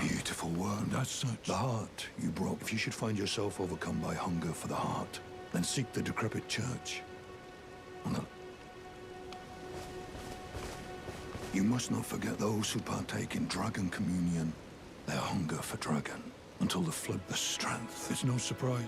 Beautiful work. And as such, The heart you broke. If you should find yourself overcome by hunger for the heart, then seek the decrepit church. And you must not forget those who partake in dragon communion. Their hunger for dragon until the flood, the strength. it's no surprise.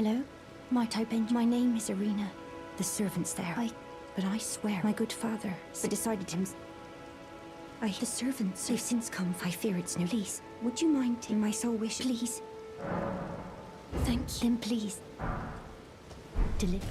Hello? Might I bend? My name is Irina. The servant's there. But I swear, my good father decided him. The servants, they've since come. I fear it's no lease. Would you mind taking my soul wish, please? Thank you. Then please. Deliver.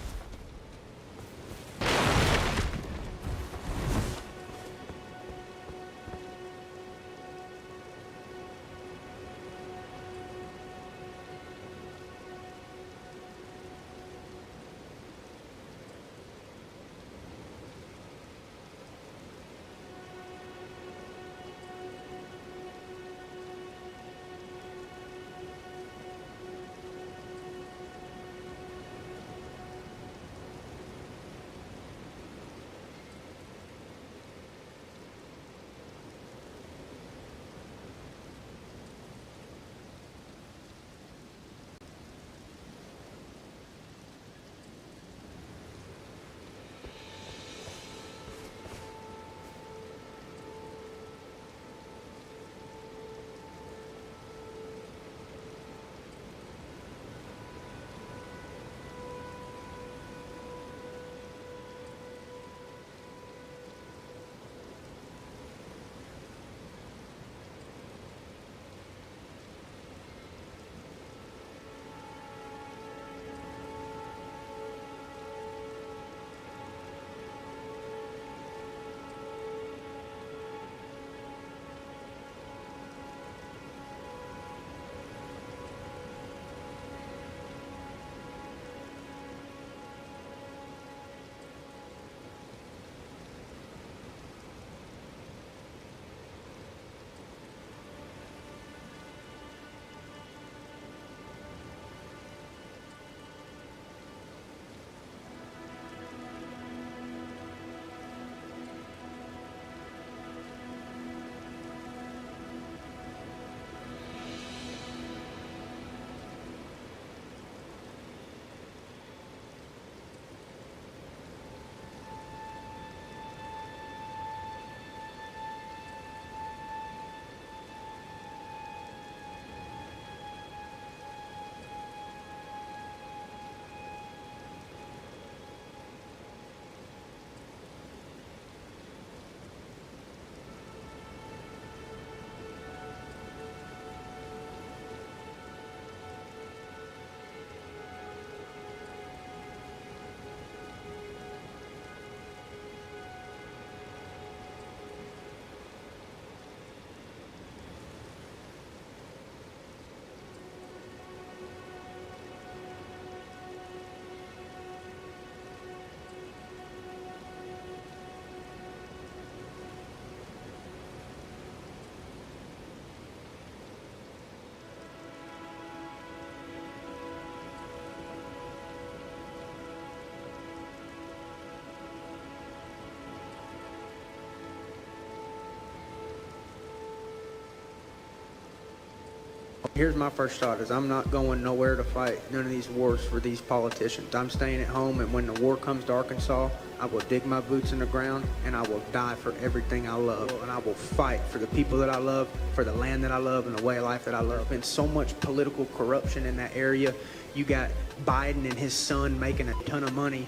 Here's my first thought is I'm not going nowhere to fight none of these wars for these politicians. I'm staying at home, and when the war comes to Arkansas, I will dig my boots in the ground and I will die for everything I love. And I will fight for the people that I love, for the land that I love, and the way of life that I love. There's been so much political corruption in that area. You got Biden and his son making a ton of money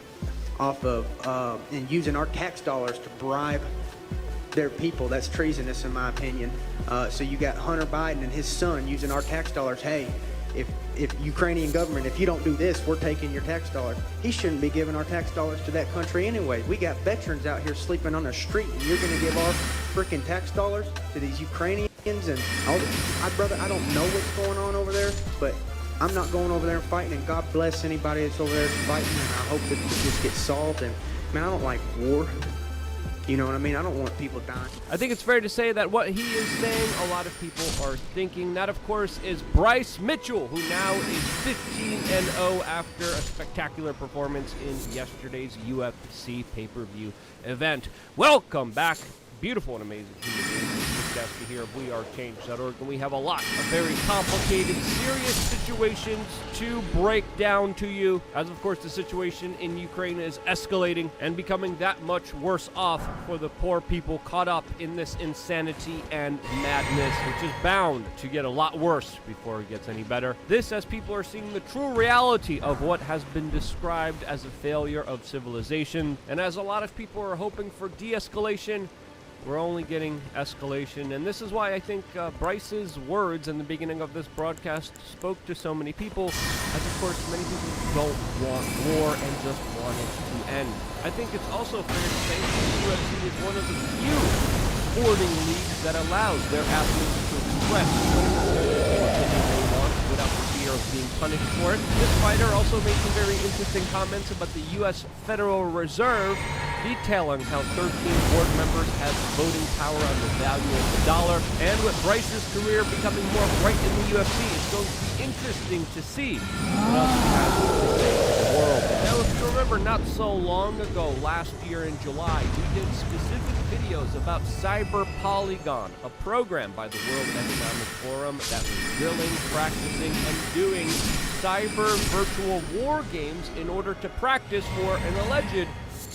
off of and using our tax dollars to bribe their people. That's treasonous in my opinion. So you got Hunter Biden and his son using our tax dollars. Hey, if Ukrainian government, if you don't do this, we're taking your tax dollars. He shouldn't be giving our tax dollars to that country anyway. We got veterans out here sleeping on the street, and you're going to give our freaking tax dollars to these Ukrainians and all this. Brother, I don't know what's going on over there, but I'm not going over there and fighting, and God bless anybody that's over there fighting, and I hope that this gets solved. And man, I don't like war. You know what I mean? I don't want people dying. I think it's fair to say that what he is saying, a lot of people are thinking. That, of course, is Bryce Mitchell, who now is 15-0 after a spectacular performance in yesterday's UFC pay-per-view event. Welcome back, beautiful and amazing human beings. podcast here of wearechange.org, and we have a lot of very complicated, serious situations to break down to you, as of course the situation in Ukraine is escalating and becoming that much worse off for the poor people caught up in this insanity and madness, which is bound to get a lot worse before it gets any better. This, as people are seeing the true reality of what has been described as a failure of civilization, and as a lot of people are hoping for de-escalation, we're only getting escalation. And this is why I think Bryce's words in the beginning of this broadcast spoke to so many people, as of course many people don't want war and just want it to end. I think it's also fair to say that the UFC is one of the few sporting leagues that allows their athletes to express what they want without the fear of being punished for it. This fighter also made some very interesting comments about the U.S. Federal Reserve, detailing how 13 board members have voting power on the value of the dollar. And with Bryce's career becoming more bright in the UFC, it's going to be interesting to see what else he has to say to the world. Now, if you remember, not so long ago, last year in July, we did specific videos about Cyber Polygon, a program by the World Economic Forum that was drilling, practicing, and doing cyber virtual war games in order to practice for an alleged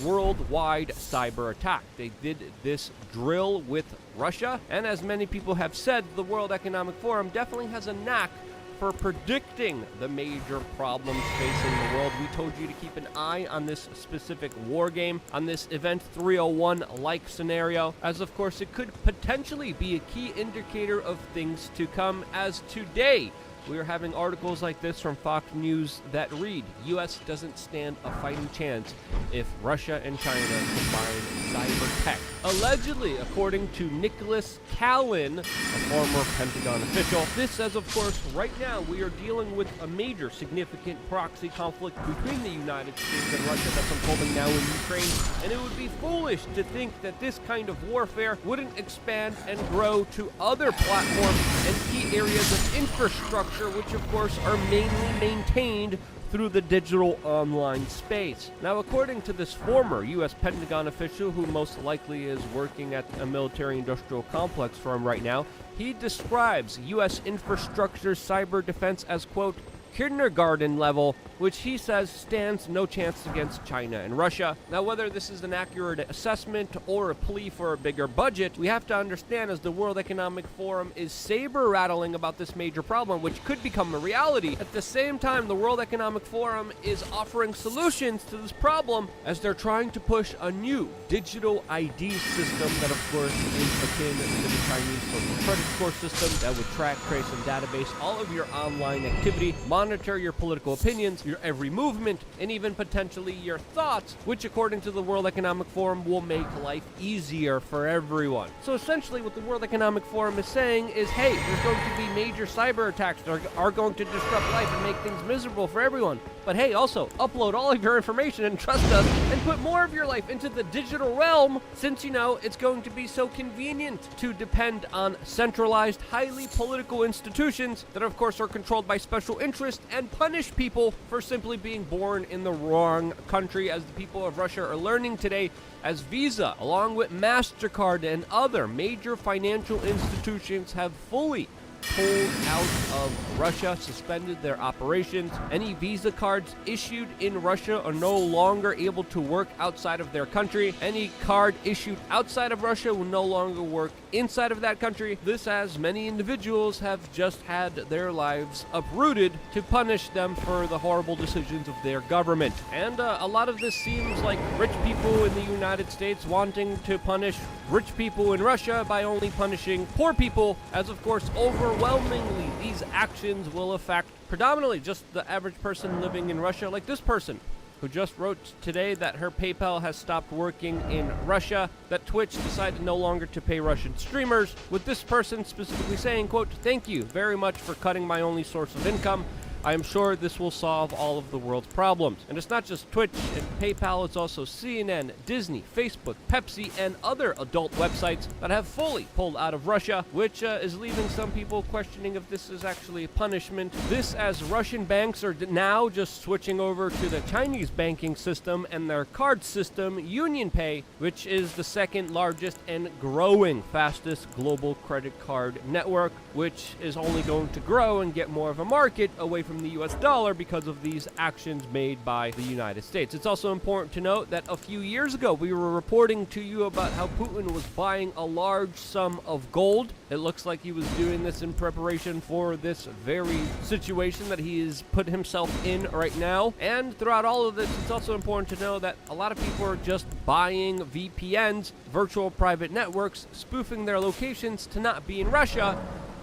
worldwide cyber attack. They did this drill with Russia, and as many people have said, the World Economic Forum definitely has a knack for predicting the major problems facing the world. We told you to keep an eye on this specific war game, on this Event 301-like scenario, as of course it could potentially be a key indicator of things to come, as today we are having articles like this from Fox News that read, U.S. doesn't stand a fighting chance if Russia and China combine cyber tech. Allegedly, according to Nicholas Callan, a former Pentagon official, this says, of course, right now we are dealing with a major significant proxy conflict between the United States and Russia that's unfolding now in Ukraine, and it would be foolish to think that this kind of warfare wouldn't expand and grow to other platforms and key areas of infrastructure, which of course are mainly maintained through the digital online space. Now, according to this former U.S. Pentagon official, who most likely is working at a military-industrial complex firm right now, he describes U.S. infrastructure cyber defense as, quote, kindergarten level, which he says stands no chance against China and Russia. Now, whether this is an accurate assessment or a plea for a bigger budget, we have to understand, as the World Economic Forum is saber-rattling about this major problem, which could become a reality, at the same time, the World Economic Forum is offering solutions to this problem as they're trying to push a new digital ID system that, of course, is akin to the Chinese social credit score system that would track, trace, and database all of your online activity, monitor your political opinions, your every movement, and even potentially your thoughts, which according to the World Economic Forum will make life easier for everyone. So essentially what the World Economic Forum is saying is, hey, there's going to be major cyber attacks that are going to disrupt life and make things miserable for everyone. But hey, also, upload all of your information and trust us and put more of your life into the digital realm, since, you know, it's going to be so convenient to depend on centralized, highly political institutions that, of course, are controlled by special interests and punish people for simply being born in the wrong country, as the people of Russia are learning today, as Visa, along with MasterCard and other major financial institutions, have fully pulled out of Russia, suspended their operations. Any Visa cards issued in Russia are no longer able to work outside of their country. Any card issued outside of Russia will no longer work inside of that country. This, as many individuals have just had their lives uprooted to punish them for the horrible decisions of their government. And a lot of this seems like rich people in the United States wanting to punish rich people in Russia by only punishing poor people, as of course overwhelmingly these actions will affect predominantly just the average person living in Russia, like this person who just wrote today that her PayPal has stopped working in Russia, that Twitch decided no longer to pay Russian streamers, with this person specifically saying, quote, "Thank you very much for cutting my only source of income. I am sure this will solve all of the world's problems. And it's not just Twitch and PayPal, it's also CNN, Disney, Facebook, Pepsi, and other adult websites that have fully pulled out of Russia, which is leaving some people questioning if this is actually a punishment. This as Russian banks are now just switching over to the Chinese banking system and their card system, UnionPay, which is the second largest and growing fastest global credit card network, which is only going to grow and get more of a market away from the US dollar because of these actions made by the United States. It's also important to note that a few years ago we were reporting to you about how Putin was buying a large sum of gold. It looks like he was doing this in preparation for this very situation that he has put himself in right now. And throughout all of this, it's also important to know that a lot of people are just buying VPNs, virtual private networks, spoofing their locations to not be in Russia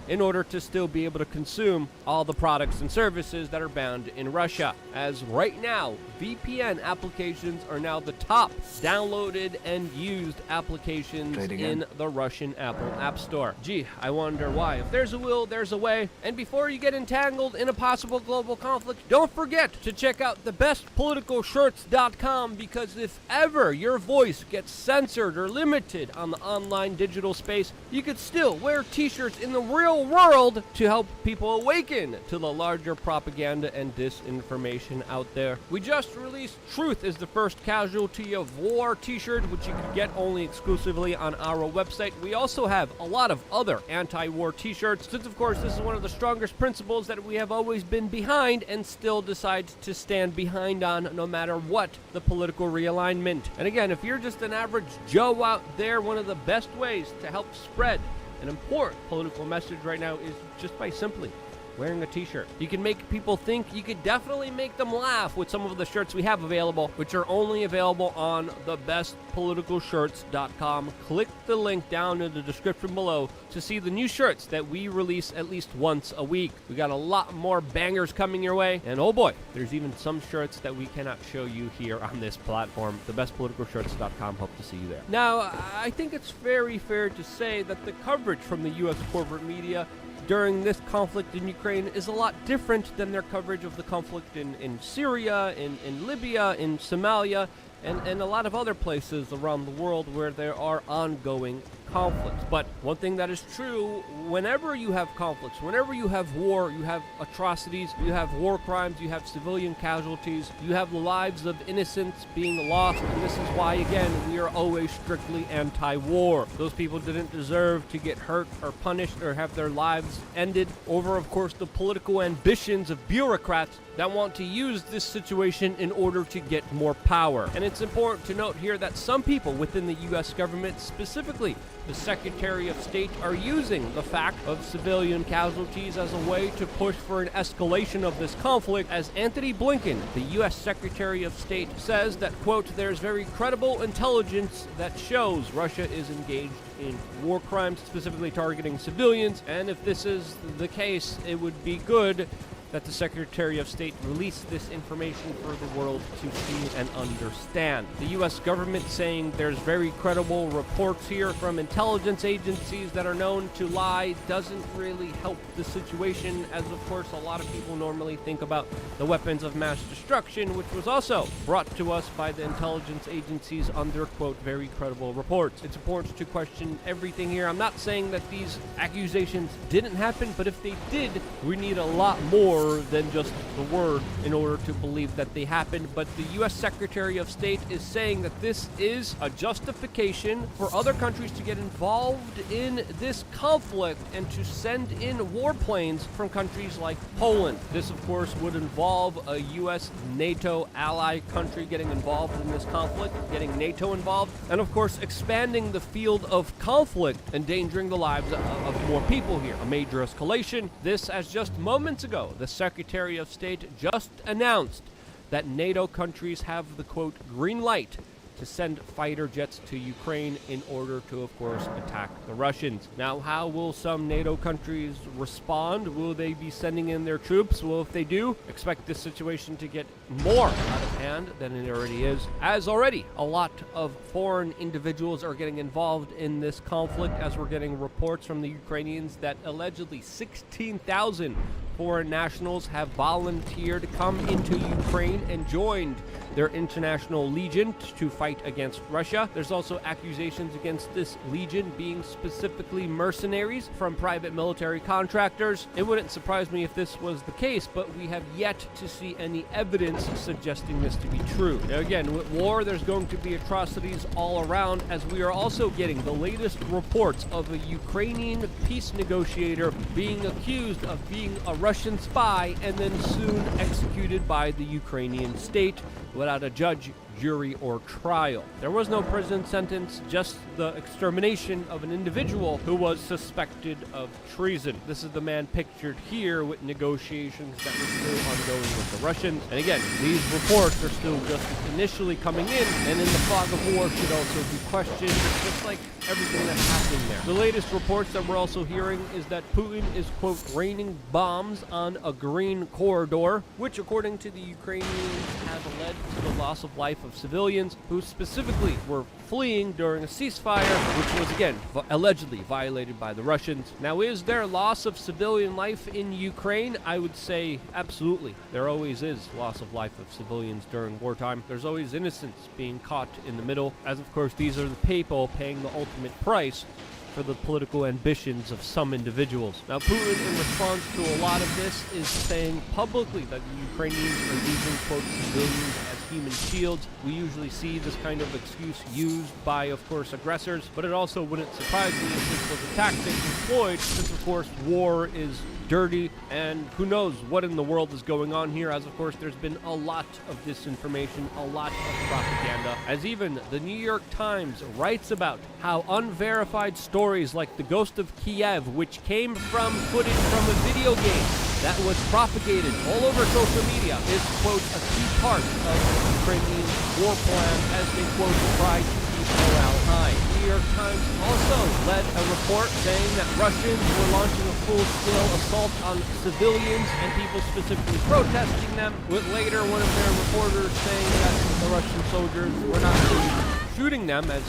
in order to still be able to consume all the products and services that are banned in Russia. As right now, VPN applications are now the top downloaded and used applications in the Russian Apple App Store. Gee, I wonder why. If there's a will, there's a way. And before you get entangled in a possible global conflict, don't forget to check out thebestpoliticalshirts.com, because if ever your voice gets censored or limited on the online digital space, you could still wear t-shirts in the real world to help people awaken to the larger propaganda and disinformation out there. We just released Truth is the First Casualty of War t-shirt, which you can get only exclusively on our website. We also have a lot of other anti-war t-shirts, since of course this is one of the strongest principles that we have always been behind and still decide to stand behind on no matter what the political realignment. And again, if you're just an average Joe out there, one of the best ways to help spread an important political message right now is just by simply wearing a t-shirt. You can make people think, you could definitely make them laugh with some of the shirts we have available, which are only available on thebestpoliticalshirts.com. Click the link down in the description below to see the new shirts that we release at least once a week. We got a lot more bangers coming your way, and oh boy, there's even some shirts that we cannot show you here on this platform. Thebestpoliticalshirts.com. Hope to see you there. Now, I think it's very fair to say that the coverage from the U.S. corporate media during this conflict in Ukraine is a lot different than their coverage of the conflict in Syria, in Libya, in Somalia, and a lot of other places around the world where there are ongoing conflicts. But one thing that is true, whenever you have conflicts, whenever you have war, you have atrocities, you have war crimes, you have civilian casualties, you have the lives of innocents being lost, and this is why, again, we are always strictly anti-war. Those people didn't deserve to get hurt or punished or have their lives ended over, of course, the political ambitions of bureaucrats that want to use this situation in order to get more power. And it's important to note here that some people within the U.S. government, specifically the Secretary of State, are using the fact of civilian casualties as a way to push for an escalation of this conflict, as Anthony Blinken, the U.S. Secretary of State, says that, quote, there's very credible intelligence that shows Russia is engaged in war crimes, specifically targeting civilians, and if this is the case, it would be good that the Secretary of State released this information for the world to see and understand. The U.S. government saying there's very credible reports here from intelligence agencies that are known to lie doesn't really help the situation, as of course a lot of people normally think about the weapons of mass destruction, which was also brought to us by the intelligence agencies under, quote, very credible reports. It's important to question everything here. I'm not saying that these accusations didn't happen, but if they did, we need a lot more than just the word in order to believe that they happened. But the U.S. Secretary of State is saying that this is a justification for other countries to get involved in this conflict and to send in warplanes from countries like Poland. This, of course, would involve a U.S. NATO ally country getting involved in this conflict, getting NATO involved, and of course expanding the field of conflict, endangering the lives of more people here. A major escalation. This, as just moments ago, the Secretary of State just announced that NATO countries have the, quote, green light to send fighter jets to Ukraine in order to, of course, attack the Russians. Now, how will some NATO countries respond? Will they be sending in their troops? Well, if they do, expect this situation to get more out of hand than it already is, as already a lot of foreign individuals are getting involved in this conflict, as we're getting reports from the Ukrainians that allegedly 16,000 foreign nationals have volunteered to come into Ukraine and joined their international legion to fight against Russia. There's also accusations against this legion being specifically mercenaries from private military contractors. It wouldn't surprise me if this was the case, but we have yet to see any evidence suggesting this to be true. Now again, with war, there's going to be atrocities all around, as we are also getting the latest reports of a Ukrainian peace negotiator being accused of being a Russian spy and then soon executed by the Ukrainian state without a judge, jury, or trial. There was no prison sentence, just the extermination of an individual who was suspected of treason. This is the man pictured here with negotiations that were still ongoing with the Russians. And again, these reports are still just initially coming in, and in the fog of war should also be questioned, just like everything that's happening there. The latest reports that we're also hearing is that Putin is, quote, raining bombs on a green corridor, which according to the Ukrainians has led to the loss of life of civilians who specifically were fleeing during a ceasefire, which was again allegedly violated by the Russians. Now, is there loss of civilian life in Ukraine? I would say absolutely. There always is loss of life of civilians during wartime. There's always innocents being caught in the middle, as of course these are the people paying the ultimate price for the political ambitions of some individuals. Now, Putin, in response to a lot of this, is saying publicly that the Ukrainians are using, quote, civilians as human shields. We usually see this kind of excuse used by, of course, aggressors, but it also wouldn't surprise me if this was a tactic employed, since, of course, war is dirty, and who knows what in the world is going on here, as of course there's been a lot of disinformation, a lot of propaganda, as even the New York Times writes about how unverified stories like the Ghost of Kiev, which came from footage from a video game that was propagated all over social media, is, quote, a key part of the Ukrainian war plan as they, quote, try to keep morale high. The New York Times also led a report saying that Russians were launching a full-scale assault on civilians and people specifically protesting them, with later one of their reporters saying that the Russian soldiers were not really shooting them, as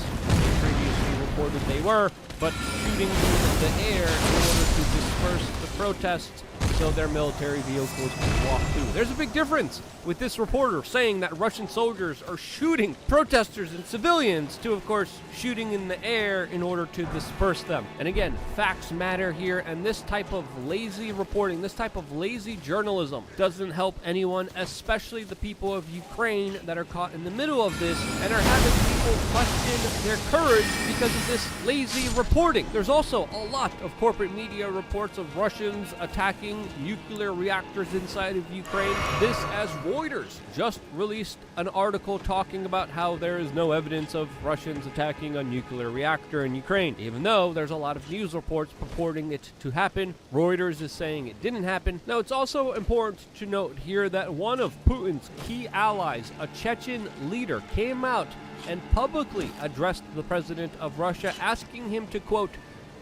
previously reported they were, but shooting in the air in order to disperse the protests so their military vehicles could walk through. There's a big difference with this reporter saying that Russian soldiers are shooting protesters and civilians to, of course, shooting in the air in order to disperse them. And again, facts matter here, and this type of lazy reporting, this type of lazy journalism doesn't help anyone, especially the people of Ukraine that are caught in the middle of this and are having people question their courage because of this lazy reporting. There's also a lot of corporate media reports of Russians attacking nuclear reactors inside of Ukraine. This, as Reuters just released an article talking about how there is no evidence of Russians attacking a nuclear reactor in Ukraine. Even though there's a lot of news reports purporting it to happen, Reuters is saying it didn't happen. Now, it's also important to note here that one of Putin's key allies, a Chechen leader, came out and publicly addressed the president of Russia, asking him to, quote,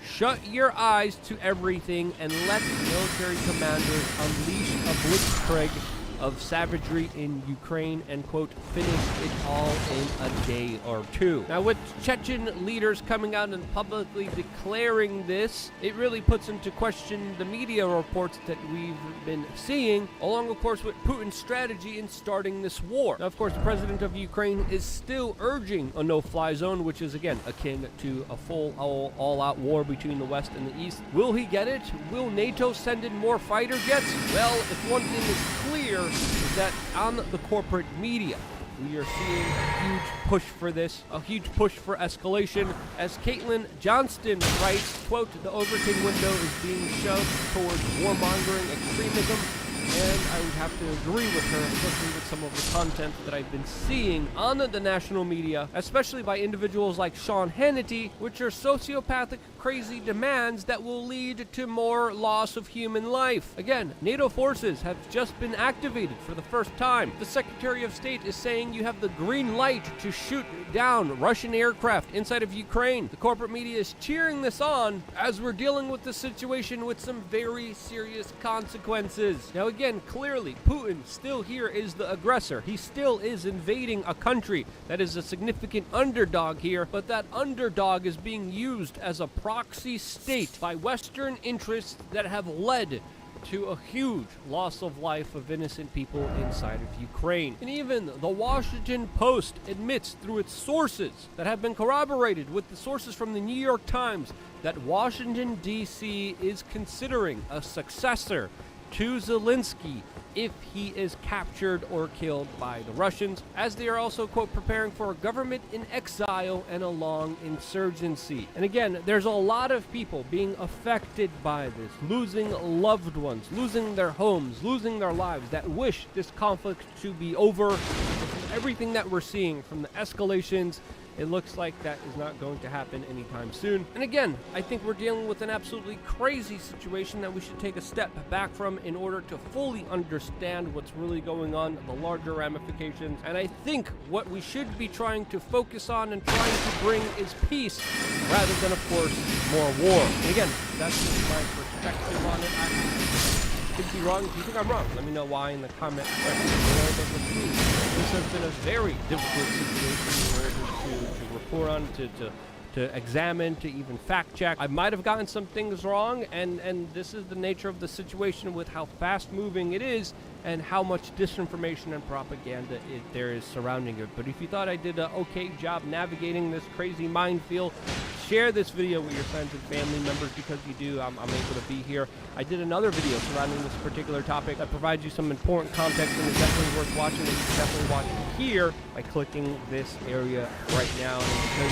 shut your eyes to everything and let military commanders unleash a blitzkrieg of savagery in Ukraine and, quote, finish it all in a day or two. Now, with Chechen leaders coming out and publicly declaring this, it really puts into question the media reports that we've been seeing, along, of course, with Putin's strategy in starting this war. Now, of course, the president of Ukraine is still urging a no-fly zone, which is, again, akin to a full all-out war between the West and the East. Will he get it? Will NATO send in more fighter jets? Well, if one thing is clear, is that on the corporate media, we are seeing a huge push for this, a huge push for escalation. As Caitlin Johnston writes, quote, the Overton window is being shoved towards warmongering extremism, and I would have to agree with her, especially with some of the content that I've been seeing on the national media, especially by individuals like Sean Hannity, which are sociopathic, crazy demands that will lead to more loss of human life. Again, NATO forces have just been activated for the first time. The Secretary of State is saying you have the green light to shoot down Russian aircraft inside of Ukraine. The corporate media is cheering this on as we're dealing with the situation with some very serious consequences. Now, again, clearly, Putin still here is the aggressor. He still is invading a country that is a significant underdog here, but that underdog is being used as a proxy state by Western interests that have led to a huge loss of life of innocent people inside of Ukraine. And even the Washington Post admits through its sources that have been corroborated with the sources from the New York Times that Washington, D.C. is considering a successor to Zelensky if he is captured or killed by the Russians, as they are also, quote, preparing for a government in exile and a long insurgency. And again, there's a lot of people being affected by this, losing loved ones, losing their homes, losing their lives, that wish this conflict to be over. From everything that we're seeing, from the escalations, it looks like that is not going to happen anytime soon. And again, I think we're dealing with an absolutely crazy situation that we should take a step back from in order to fully understand what's really going on, the larger ramifications. And I think what we should be trying to focus on and trying to bring is peace, rather than, of course, more war. And again, that's just my perspective on it. I could be wrong. If you think I'm wrong, let me know why in the comment section below. But for me, this has been a very difficult situation in order to report on, to examine, to even fact check. I might have gotten some things wrong, and this is the nature of the situation with how fast moving it is and how much disinformation and propaganda there is surrounding it. But if you thought I did an okay job navigating this crazy minefield, share this video with your friends and family members, because you do, I'm able to be here. I did another video surrounding this particular topic that provides you some important context and is definitely worth watching, and you can definitely watch it here by clicking this area right now. And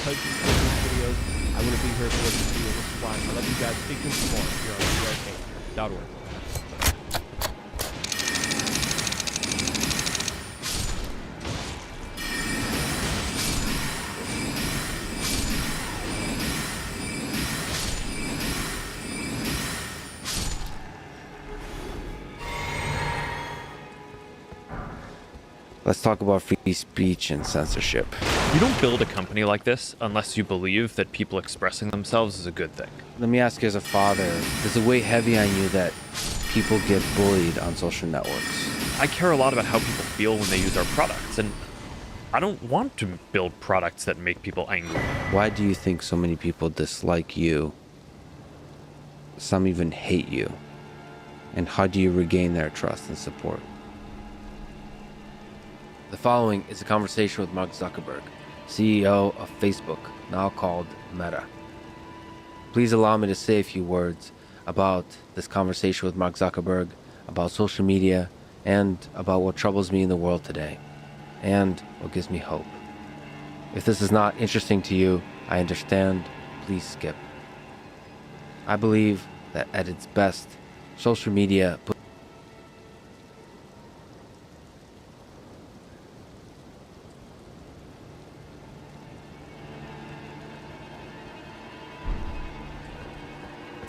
because you do these videos, I want to be here for this video. This is why I love you guys. Stay tuned for more here on CRK.org. Let's talk about free speech and censorship. You don't build a company like this unless you believe that people expressing themselves is a good thing. Let me ask you as a father, does it weigh heavy on you that people get bullied on social networks? I care a lot about how people feel when they use our products, and I don't want to build products that make people angry. Why do you think so many people dislike you? Some even hate you. And how do you regain their trust and support? The following is a conversation with Mark Zuckerberg, CEO of Facebook, now called Meta. Please allow me to say a few words about this conversation with Mark Zuckerberg, about social media, and about what troubles me in the world today, and what gives me hope. If this is not interesting to you, I understand. Please skip. I believe that at its best, social media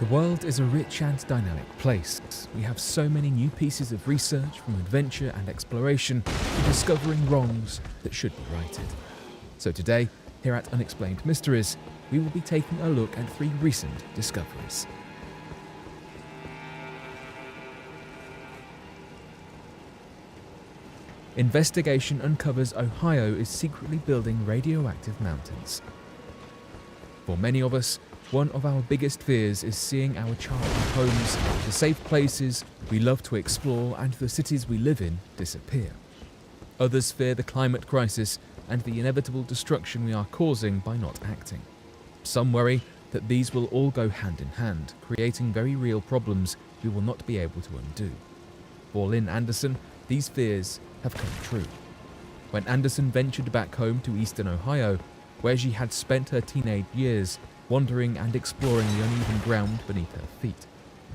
The world is a rich and dynamic place. We have so many new pieces of research, from adventure and exploration to discovering wrongs that should be righted. So today, here at Unexplained Mysteries, we will be taking a look at 3 recent discoveries. Investigation uncovers Ohio is secretly building radioactive mountains. For many of us, one of our biggest fears is seeing our childhood homes, the safe places we love to explore, and the cities we live in disappear. Others fear the climate crisis and the inevitable destruction we are causing by not acting. Some worry that these will all go hand in hand, creating very real problems we will not be able to undo. For Lynn Anderson, these fears have come true. When Anderson ventured back home to eastern Ohio, where she had spent her teenage years wandering and exploring the uneven ground beneath her feet,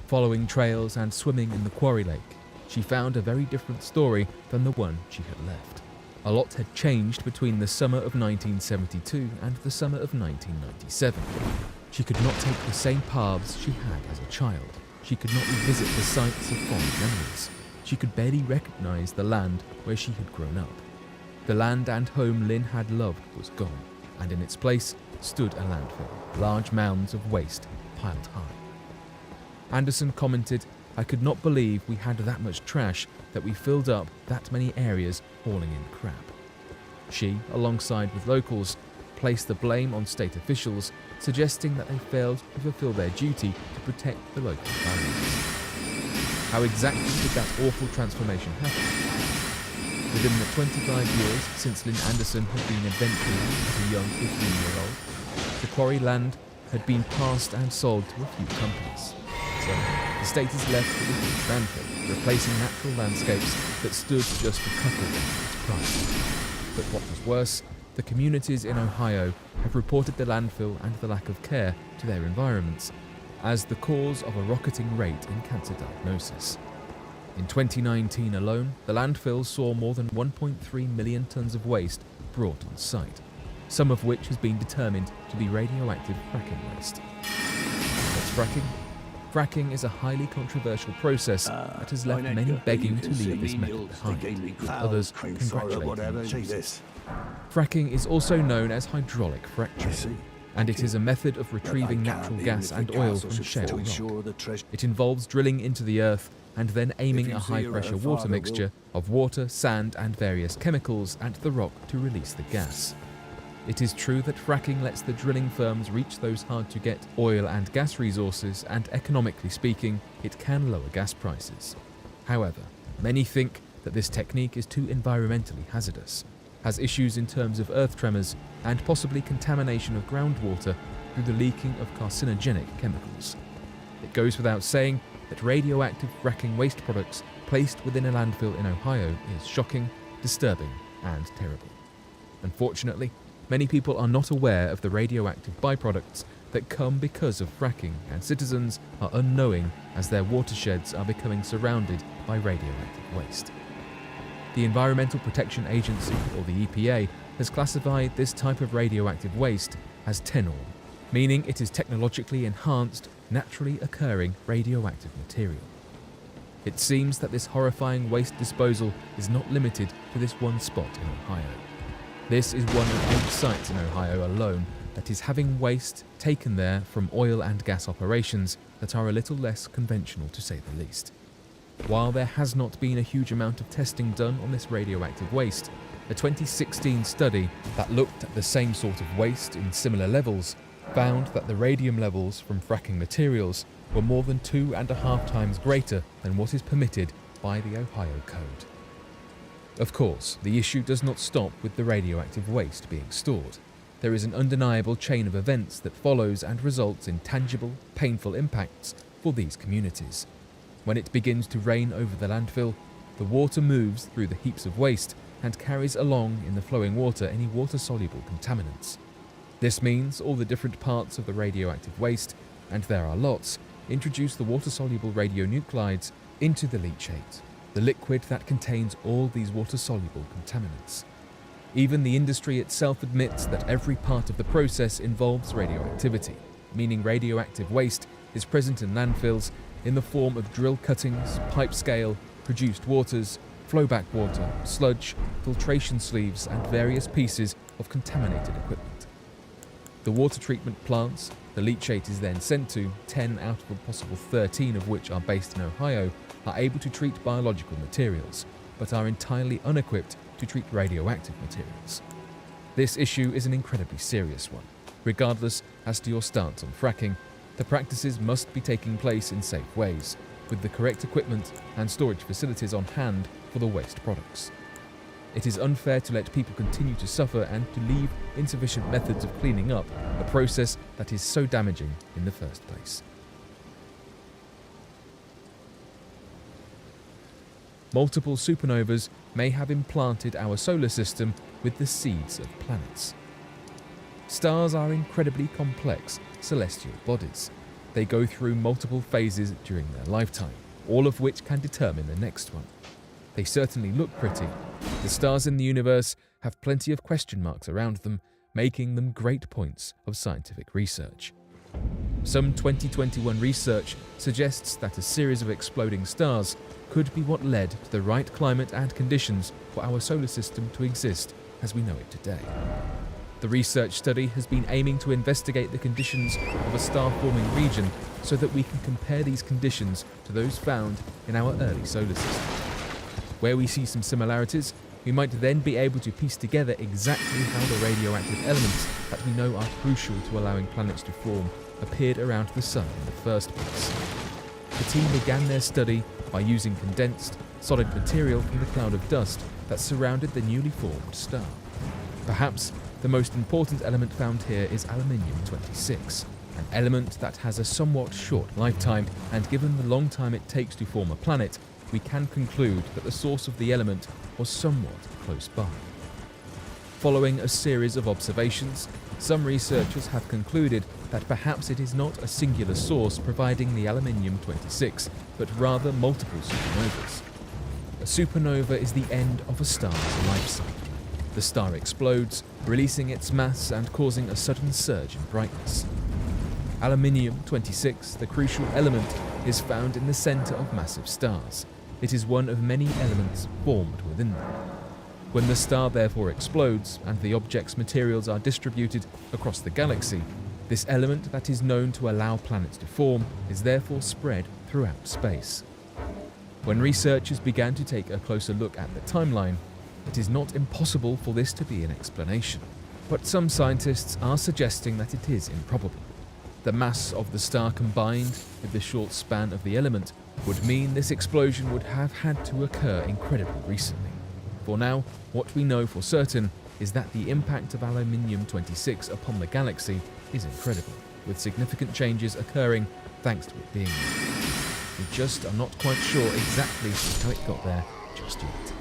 following trails and swimming in the quarry lake, she found a very different story than the one she had left. A lot had changed between the summer of 1972 and the summer of 1997. She could not take the same paths she had as a child. She could not revisit the sites of fond memories. She could barely recognize the land where she had grown up. The land and home Lynn had loved was gone, and in its place stood a landfill, large mounds of waste piled high. Anderson commented, "I could not believe we had that much trash, that we filled up that many areas hauling in crap." She, alongside with locals, placed the blame on state officials, suggesting that they failed to fulfill their duty to protect the local environment. How exactly did that awful transformation happen? Within the 25 years since Lynn Anderson had been adventuring as a young 15-year-old, the quarry land had been passed and sold to a few companies. So, the state is left with a huge landfill, replacing natural landscapes that stood just a couple of its price. But what was worse, the communities in Ohio have reported the landfill and the lack of care to their environments as the cause of a rocketing rate in cancer diagnosis. In 2019 alone, the landfill saw more than 1.3 million tons of waste brought on site, some of which has been determined to be radioactive fracking waste. What's fracking? Fracking is a highly controversial process that has left many begging to leave this method behind, with others congratulating themselves. Fracking is also known as hydraulic fracturing, and it is a method of retrieving natural gas and oil from shale rock. It involves drilling into the earth and then aiming a high-pressure water mixture of water, sand and various chemicals at the rock to release the gas. It is true that fracking lets the drilling firms reach those hard-to-get oil and gas resources, and economically speaking, it can lower gas prices. However, many think that this technique is too environmentally hazardous, has issues in terms of earth tremors and possibly contamination of groundwater through the leaking of carcinogenic chemicals. It goes without saying that radioactive fracking waste products placed within a landfill in Ohio is shocking, disturbing, and terrible. Unfortunately, many people are not aware of the radioactive byproducts that come because of fracking, and citizens are unknowing as their watersheds are becoming surrounded by radioactive waste. The Environmental Protection Agency, or the EPA, has classified this type of radioactive waste as TENOR, meaning it is technologically enhanced, naturally occurring radioactive material. It seems that this horrifying waste disposal is not limited to this one spot in Ohio. This is one of 8 sites in Ohio alone that is having waste taken there from oil and gas operations that are a little less conventional, to say the least. While there has not been a huge amount of testing done on this radioactive waste, a 2016 study that looked at the same sort of waste in similar levels found that the radium levels from fracking materials were more than 2.5 times greater than what is permitted by the Ohio Code. Of course, the issue does not stop with the radioactive waste being stored. There is an undeniable chain of events that follows and results in tangible, painful impacts for these communities. When it begins to rain over the landfill, the water moves through the heaps of waste and carries along in the flowing water any water-soluble contaminants. This means all the different parts of the radioactive waste, and there are lots, introduce the water-soluble radionuclides into the leachate, the liquid that contains all these water-soluble contaminants. Even the industry itself admits that every part of the process involves radioactivity, meaning radioactive waste is present in landfills in the form of drill cuttings, pipe scale, produced waters, flowback water, sludge, filtration sleeves, and various pieces of contaminated equipment. The water treatment plants the leachate is then sent to, 10 out of a possible 13 of which are based in Ohio, are able to treat biological materials, but are entirely unequipped to treat radioactive materials. This issue is an incredibly serious one. Regardless as to your stance on fracking, the practices must be taking place in safe ways, with the correct equipment and storage facilities on hand for the waste products. It is unfair to let people continue to suffer and to leave insufficient methods of cleaning up a process that is so damaging in the first place. Multiple supernovas may have implanted our solar system with the seeds of planets. Stars are incredibly complex celestial bodies. They go through multiple phases during their lifetime, all of which can determine the next one. They certainly look pretty. The stars in the universe have plenty of question marks around them, making them great points of scientific research. Some 2021 research suggests that a series of exploding stars could be what led to the right climate and conditions for our solar system to exist as we know it today. The research study has been aiming to investigate the conditions of a star-forming region so that we can compare these conditions to those found in our early solar system. Where we see some similarities, we might then be able to piece together exactly how the radioactive elements that we know are crucial to allowing planets to form appeared around the Sun in the first place. the team began their study by using condensed, solid material from the cloud of dust that surrounded the newly formed star. Perhaps the most important element found here is aluminium-26, an element that has a somewhat short lifetime, and given the long time it takes to form a planet, we can conclude that the source of the element was somewhat close by. Following a series of observations, some researchers have concluded that perhaps it is not a singular source providing the aluminium-26, but rather multiple supernovas. A supernova is the end of a star's life cycle. The star explodes, releasing its mass and causing a sudden surge in brightness. Aluminium-26, the crucial element, is found in the center of massive stars. It is one of many elements formed within them. When the star therefore explodes and the object's materials are distributed across the galaxy, this element that is known to allow planets to form is therefore spread throughout space. When researchers began to take a closer look at the timeline, it is not impossible for this to be an explanation, but some scientists are suggesting that it is improbable. The mass of the star combined with the short span of the element would mean this explosion would have had to occur incredibly recently. For now, what we know for certain is that the impact of aluminium-26 upon the galaxy is incredible, with significant changes occurring thanks to it being there. We just are not quite sure exactly how it got there just yet.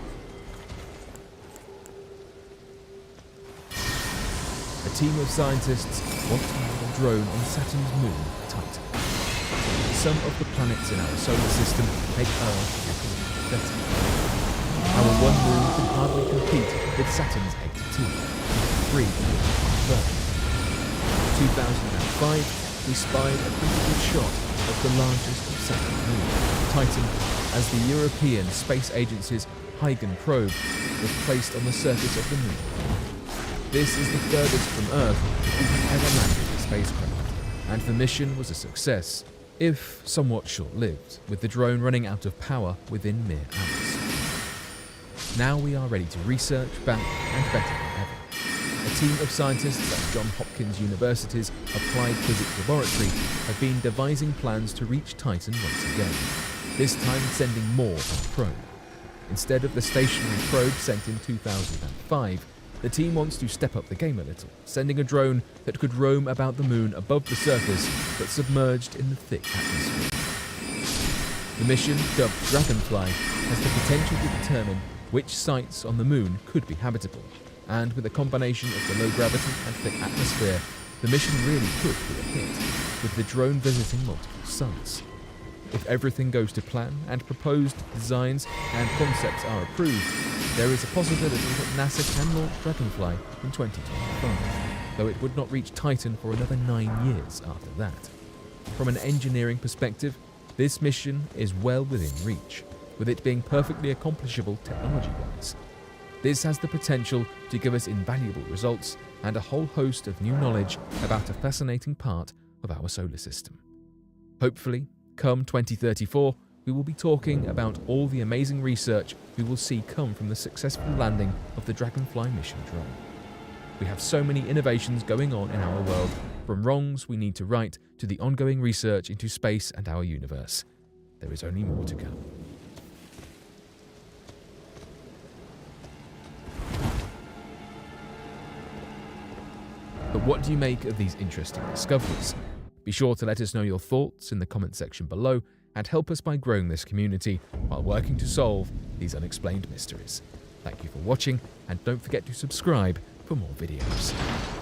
A team of scientists want to land a drone on Saturn's moon, Titan. Some of the planets in our solar system make Earth look better. Our one moon can hardly compete with Saturn's 82, 3 further. In 2005, we spied a pretty good shot of the largest of Saturn's moons, Titan, as the European Space Agency's Huygens probe was placed on the surface of the moon. This is the furthest from Earth we have ever landed a spacecraft, and the mission was a success, if somewhat short-lived, with the drone running out of power within mere hours. Now we are ready to research back and better than ever. A team of scientists at Johns Hopkins University's Applied Physics Laboratory have been devising plans to reach Titan once again, this time sending more on a probe. Instead of the stationary probe sent in 2005, the team wants to step up the game a little, sending a drone that could roam about the moon above the surface but submerged in the thick atmosphere. The mission, dubbed Dragonfly, has the potential to determine which sites on the moon could be habitable, and with a combination of the low gravity and thick atmosphere, the mission really could be a hit, with the drone visiting multiple sites. If everything goes to plan and proposed designs and concepts are approved, there is a possibility that NASA can launch Dragonfly in 2025, though it would not reach Titan for another 9 years after that. From an engineering perspective, this mission is well within reach, with it being perfectly accomplishable technology-wise. This has the potential to give us invaluable results and a whole host of new knowledge about a fascinating part of our solar system. Hopefully, come 2034, we will be talking about all the amazing research we will see come from the successful landing of the Dragonfly mission drone. We have so many innovations going on in our world, from wrongs we need to right to the ongoing research into space and our universe. There is only more to come. But what do you make of these interesting discoveries? Be sure to let us know your thoughts in the comment section below and help us by growing this community while working to solve these unexplained mysteries. Thank you for watching, and don't forget to subscribe for more videos.